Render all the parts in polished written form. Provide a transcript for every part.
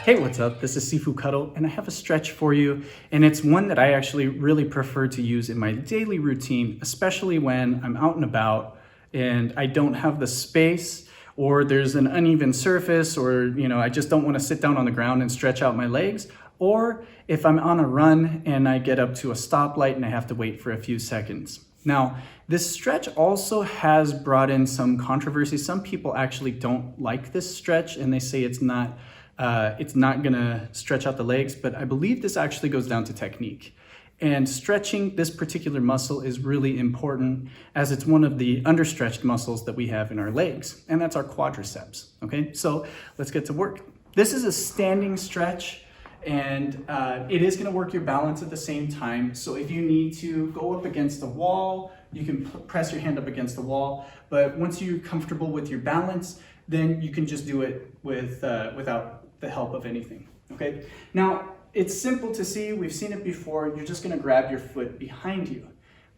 Hey, what's up? This is Sifu Cuddle, and I have a stretch for you, and it's one that I actually really prefer to use in my daily routine, especially when I'm out and about and I don't have the space, or there's an uneven surface, or I just don't want to sit down on the ground and stretch out my legs, or if I'm on a run and I get up to a stoplight and I have to wait for a few seconds. Now, this stretch also has brought in some controversy. Some people actually don't like this stretch, and they say it's not gonna stretch out the legs, but I believe this actually goes down to technique. And stretching this particular muscle is really important, as it's one of the understretched muscles that we have in our legs, and that's our quadriceps, okay? So let's get to work. This is a standing stretch, and it is gonna work your balance at the same time. So if you need to go up against the wall, you can press your hand up against the wall, but once you're comfortable with your balance, then you can just do it without the help of anything, okay? Now, it's simple to see, we've seen it before. You're just gonna grab your foot behind you.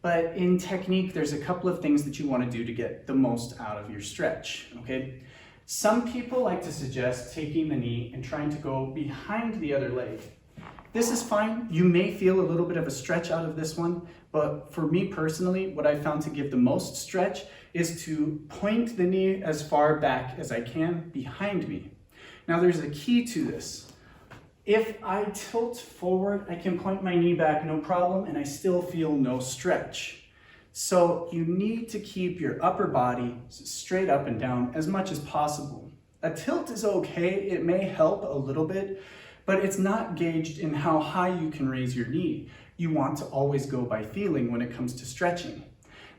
But in technique, there's a couple of things that you wanna do to get the most out of your stretch, okay? Some people like to suggest taking the knee and trying to go behind the other leg. This is fine. You may feel a little bit of a stretch out of this one, but for me personally, what I found to give the most stretch is to point the knee as far back as I can behind me. Now there's a key to this. If I tilt forward, I can point my knee back, no problem, and I still feel no stretch. So you need to keep your upper body straight up and down as much as possible. A tilt is okay, it may help a little bit, but it's not gauged in how high you can raise your knee. You want to always go by feeling when it comes to stretching.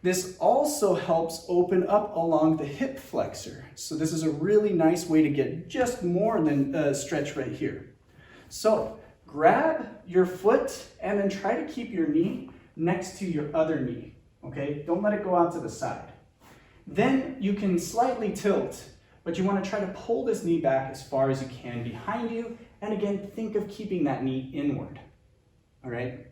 This also helps open up along the hip flexor. So this is a really nice way to get just more than a stretch right here. So grab your foot and then try to keep your knee next to your other knee, okay? Don't let it go out to the side. Then you can slightly tilt, but you want to try to pull this knee back as far as you can behind you. And again, think of keeping that knee inward, all right?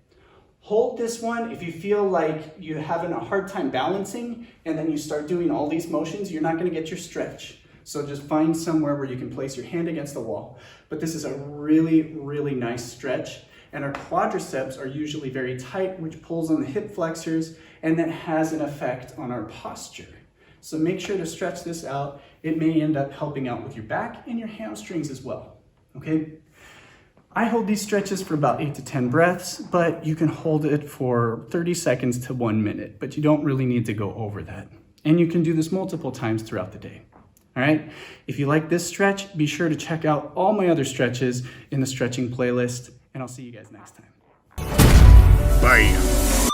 Hold this one. If you feel like you're having a hard time balancing and then you start doing all these motions, you're not going to get your stretch. So just find somewhere where you can place your hand against the wall. But this is a really, really nice stretch. And our quadriceps are usually very tight, which pulls on the hip flexors, and that has an effect on our posture. So make sure to stretch this out. It may end up helping out with your back and your hamstrings as well, okay? I hold these stretches for about 8 to 10 breaths, but you can hold it for 30 seconds to 1 minute, but you don't really need to go over that. And you can do this multiple times throughout the day, all right? If you like this stretch, be sure to check out all my other stretches in the stretching playlist, and I'll see you guys next time. Bye.